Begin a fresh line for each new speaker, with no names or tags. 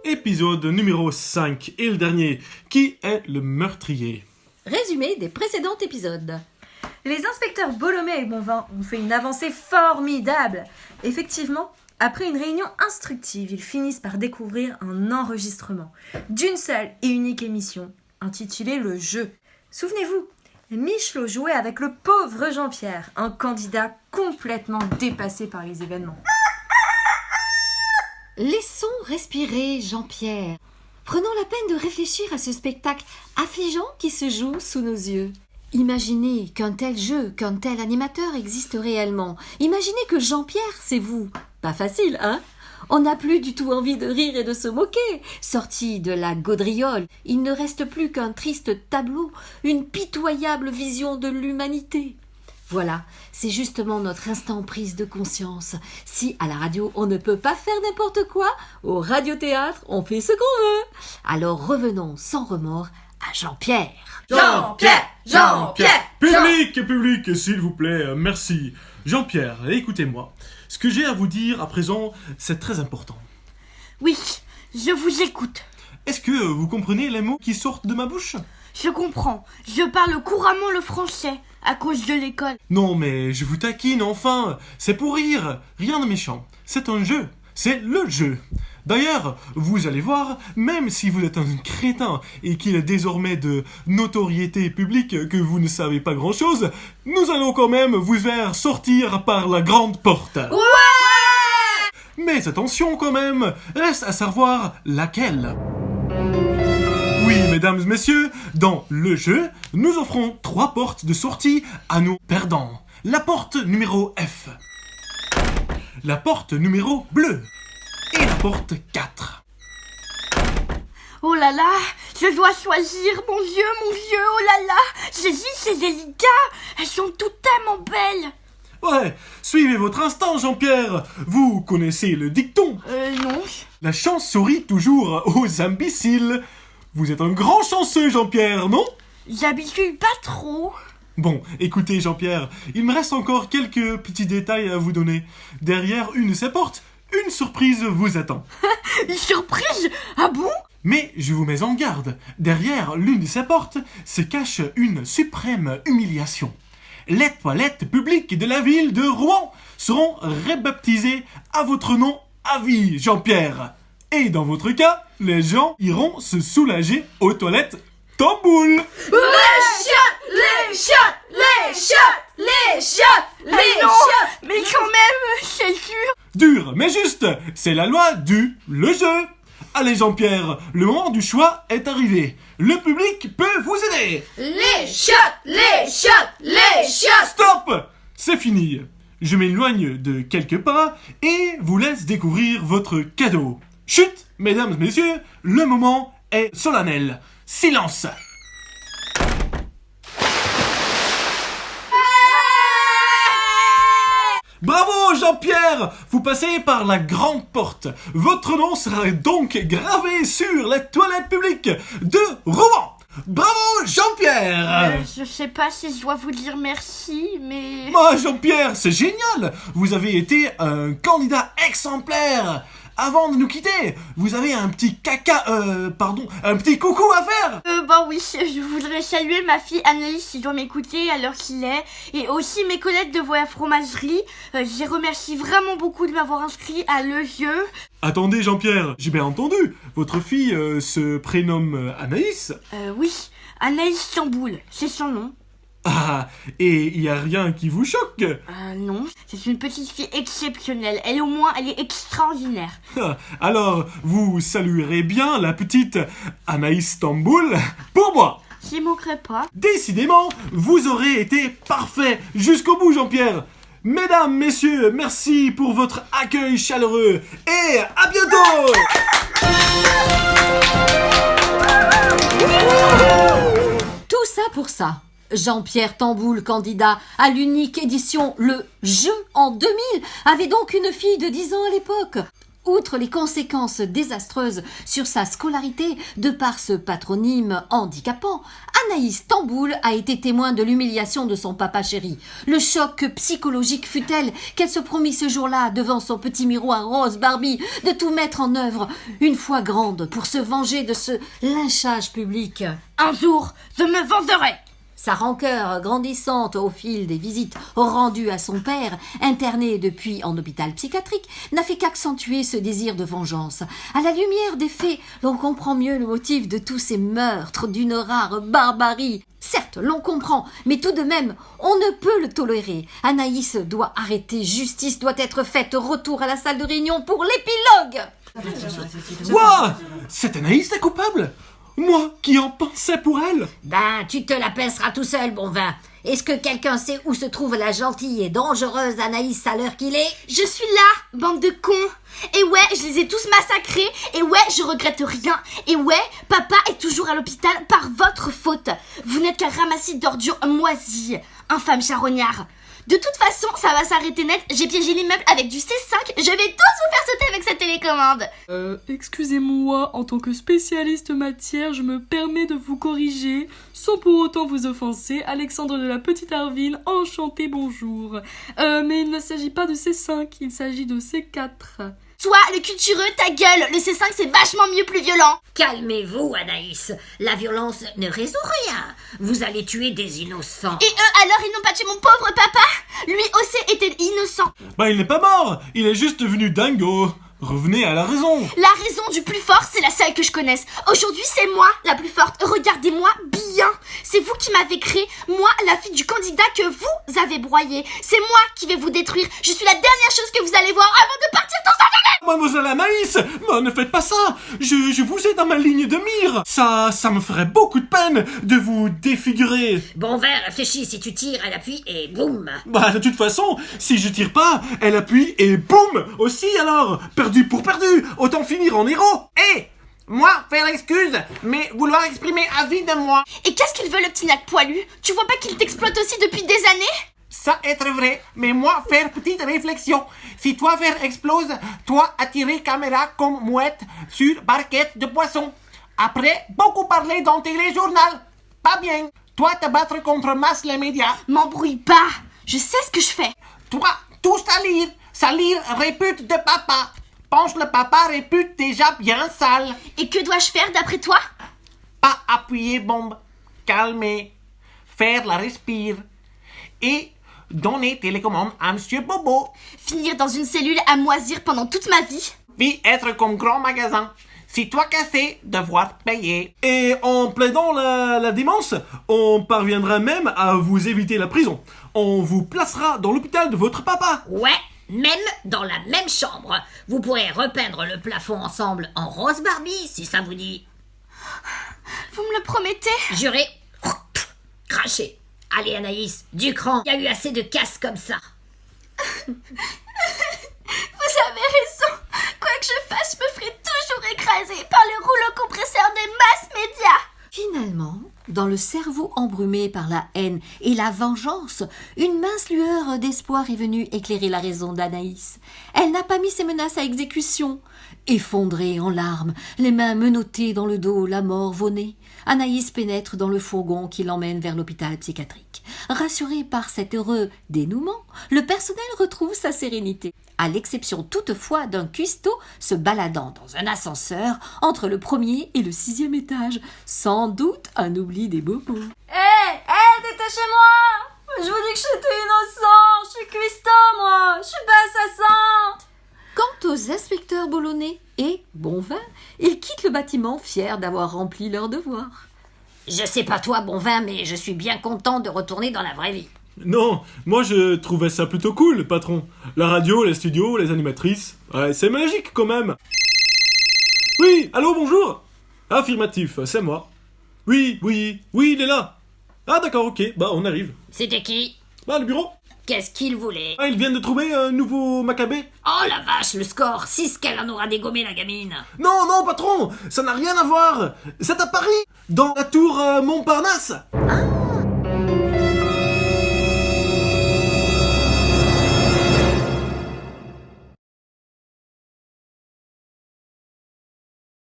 Épisode numéro 5 et le dernier. Qui est le meurtrier?
Résumé des précédents épisodes.
Les inspecteurs Bolomé et Bonvin ont fait une avancée formidable. Effectivement, après une réunion instructive, ils finissent par découvrir un enregistrement d'une seule et unique émission, intitulée Le Jeu. Souvenez-vous, Michelot jouait avec le pauvre Jean-Pierre, un candidat complètement dépassé par les événements.
Laissons respirer Jean-Pierre. Prenons la peine de réfléchir à ce spectacle affligeant qui se joue sous nos yeux. Imaginez qu'un tel jeu, qu'un tel animateur existe réellement. Imaginez que Jean-Pierre, c'est vous. Pas facile, hein? On n'a plus du tout envie de rire et de se moquer. Sorti de la gaudriole, il ne reste plus qu'un triste tableau, une pitoyable vision de l'humanité. Voilà, c'est justement notre instant prise de conscience. Si à la radio on ne peut pas faire n'importe quoi, au radiothéâtre on fait ce qu'on veut. Alors revenons sans remords à Jean-Pierre.
Jean-Pierre, Jean-Pierre,
Public, s'il vous plaît, merci. Jean-Pierre, écoutez-moi. Ce que j'ai à vous dire à présent, c'est très important.
Oui, je vous écoute.
Est-ce que vous comprenez les mots qui sortent de ma bouche?
Je comprends. Je parle couramment le français à cause de l'école.
Non, mais je vous taquine, enfin. C'est pour rire. Rien de méchant. C'est un jeu. C'est le jeu. D'ailleurs, vous allez voir, même si vous êtes un crétin et qu'il est désormais de notoriété publique que vous ne savez pas grand-chose, nous allons quand même vous faire sortir par la grande porte.
Ouais!
Mais attention quand même, reste à savoir laquelle. Oui, mesdames et messieurs, dans le jeu, nous offrons 3 portes de sortie à nos perdants. La porte numéro F. La porte numéro bleue. Et la porte 4.
Oh là là, je dois choisir, mon Dieu, oh là là. J'hésite, c'est délicat. Elles sont toutes tellement belles.
Ouais, suivez votre instinct, Jean-Pierre. Vous connaissez le dicton.
Non.
La chance sourit toujours aux imbéciles. Vous êtes un grand chanceux, Jean-Pierre, non?
J'habitue pas trop.
Bon, écoutez, Jean-Pierre, il me reste encore quelques petits détails à vous donner. Derrière une de ces portes, une surprise vous attend.
Une surprise? Ah bon?
Mais je vous mets en garde. Derrière l'une de ces portes se cache une suprême humiliation. Les toilettes publiques de la ville de Rouen seront rebaptisées à votre nom à vie, Jean-Pierre. Et dans votre cas, les gens iront se soulager aux toilettes tamboul.
Les chiottes!
Mais quand même, c'est dur.
Dur, mais juste, c'est la loi du le jeu. Allez Jean-Pierre, le moment du choix est arrivé. Le public peut vous aider.
Les chiottes!
Stop! C'est fini. Je m'éloigne de quelques pas et vous laisse découvrir votre cadeau. Chut, mesdames et messieurs, le moment est solennel. Silence! Bravo Jean-Pierre! Vous passez par la grande porte. Votre nom sera donc gravé sur les toilettes publiques de Rouen. Bravo Jean-Pierre!
Je sais pas si je dois vous dire merci, mais...
Ah, Jean-Pierre, c'est génial! Vous avez été un candidat exemplaire! Avant de nous quitter, vous avez un petit un petit coucou à faire!
Oui, je voudrais saluer ma fille Anaïs qui doit m'écouter à l'heure qu'il est, et aussi mes collègues de Voix Fromagerie. Je les remercie vraiment beaucoup de m'avoir inscrit à le jeu.
Attendez Jean-Pierre, j'ai bien entendu, votre fille se prénomme Anaïs?
Oui, Anaïs Tamboul, c'est son nom.
Ah, et il y a rien qui vous choque?
Non, c'est une petite fille exceptionnelle. Elle, au moins, elle est extraordinaire.
Alors, vous saluerez bien la petite Anaïs Tamboul pour moi.
J'y manquerai pas.
Décidément, vous aurez été parfait jusqu'au bout, Jean-Pierre. Mesdames, messieurs, merci pour votre accueil chaleureux et à bientôt.
Tout ça pour ça. Jean-Pierre Tamboul, candidat à l'unique édition Le Jeu en 2000, avait donc une fille de 10 ans à l'époque. Outre les conséquences désastreuses sur sa scolarité de par ce patronyme handicapant, Anaïs Tamboul a été témoin de l'humiliation de son papa chéri. Le choc psychologique fut tel qu'elle se promit ce jour-là, devant son petit miroir rose Barbie, de tout mettre en œuvre une fois grande pour se venger de ce lynchage public.
Un jour, je me vengerai.
Sa rancœur grandissante au fil des visites rendues à son père, interné depuis en hôpital psychiatrique, n'a fait qu'accentuer ce désir de vengeance. À la lumière des faits, l'on comprend mieux le motif de tous ces meurtres d'une rare barbarie. Certes, l'on comprend, mais tout de même, on ne peut le tolérer. Anaïs doit arrêter, justice doit être faite, retour à la salle de réunion pour l'épilogue.
Ouah! C'est Anaïs la coupable? Moi qui en pensais pour elle?
Ben, tu te la pinceras tout seul, bon vin. Est-ce que quelqu'un sait où se trouve la gentille et dangereuse Anaïs à l'heure qu'il est?
Je suis là, bande de cons. Et ouais, je les ai tous massacrés. Et ouais, je regrette rien. Et ouais, papa est toujours à l'hôpital par votre faute. Vous n'êtes qu'un ramassis d'ordures moisies. Infâme charognard. De toute façon, ça va s'arrêter net. J'ai piégé l'immeuble avec du C5. Je vais tous vous faire sauter avec cette télécommande.
Excusez-moi, en tant que spécialiste matière, je me permets de vous corriger, sans pour autant vous offenser. Alexandre de la Petite Arvine, enchanté, bonjour. Mais il ne s'agit pas de C5, il s'agit de C4.
Toi, le cultureux, ta gueule. Le C5, c'est vachement mieux, plus violent.
Calmez-vous, Anaïs. La violence ne résout rien. Vous allez tuer des innocents.
Et eux, alors, ils n'ont pas tué mon pauvre papa? Lui aussi était innocent.
Bah il n'est pas mort, il est juste devenu dingo. Revenez à la raison.
La raison du plus fort, c'est la seule que je connaisse. Aujourd'hui, c'est moi la plus forte. Regardez-moi bien. C'est vous qui m'avez créé. Moi, la fille du candidat que vous avez broyé. C'est moi qui vais vous détruire. Je suis la dernière chose que vous allez voir avant de partir dans un délai.
Mademoiselle Anaïs, ne faites pas ça. Je vous ai dans ma ligne de mire. Ça me ferait beaucoup de peine de vous défigurer.
Bon vin, réfléchis, si tu tires, elle appuie et boum.
Bah de toute façon, si je tire pas, elle appuie et boum aussi alors. Perdu pour perdu, autant finir en héros.
Moi, faire excuse, mais vouloir exprimer avis de moi.
Et qu'est-ce qu'il veut, le petit nac poilu? Tu vois pas qu'il t'exploite aussi depuis des années?
Ça être vrai, mais moi faire petite réflexion. Si toi faire explose, toi attirer caméra comme mouette sur barquette de poisson. Après, beaucoup parler dans téléjournal. Pas bien. Toi te battre contre masse les médias.
M'embrouille pas. Je sais ce que je fais.
Toi, tout salir. Salir répute de papa. Pense le papa répute déjà bien sale.
Et que dois-je faire d'après toi?
Pas appuyer bombe. Calmer. Faire la respire. Et donner télécommande à Monsieur Bobo.
Finir dans une cellule à moisir pendant toute ma vie?
Puis être comme grand magasin. Si toi cassé, devoir payer.
Et en plaidant la démence, on parviendra même à vous éviter la prison. On vous placera dans l'hôpital de votre papa.
Ouais, même dans la même chambre. Vous pourrez repeindre le plafond ensemble en rose Barbie, si ça vous dit.
Vous me le promettez?
Juré. Craché. Allez Anaïs, du cran. Il y a eu assez de casse comme ça.
Vous avez raison. Quoi que je fasse, je me ferai toujours écraser par le rouleau compresseur des masses médias.
Finalement, dans le cerveau embrumé par la haine et la vengeance, une mince lueur d'espoir est venue éclairer la raison d'Anaïs. Elle n'a pas mis ses menaces à exécution. Effondrée en larmes, les mains menottées dans le dos, la mort au nez, Anaïs pénètre dans le fourgon qui l'emmène vers l'hôpital psychiatrique. Rassuré par cet heureux dénouement, le personnel retrouve sa sérénité, à l'exception toutefois d'un cuistot se baladant dans un ascenseur entre le 1er et le 6e étage. Sans doute un oubli des bobos.
T'étais chez moi. Je vous dis que j'étais innocent. Je suis cuistot, moi. Je suis pas assassin.
Quant aux inspecteurs Boulonnais et Bonvin, ils quittent le bâtiment fiers d'avoir rempli leur devoir. Je sais pas toi, Bonvin, mais je suis bien content de retourner dans la vraie vie.
Non, moi je trouvais ça plutôt cool, patron. La radio, les studios, les animatrices. Ouais, c'est magique quand même. Oui, allô, bonjour. Affirmatif, c'est moi. Oui, il est là. Ah d'accord, ok, bah on arrive.
C'était qui?
Bah le bureau.
Qu'est-ce qu'ils voulaient?
Ah, ils viennent de trouver un nouveau Maccabée.
Oh la vache, le score 6 qu'elle en aura dégommé, la gamine.
Non, patron, ça n'a rien à voir. C'est à Paris, dans la tour Montparnasse.
Ah,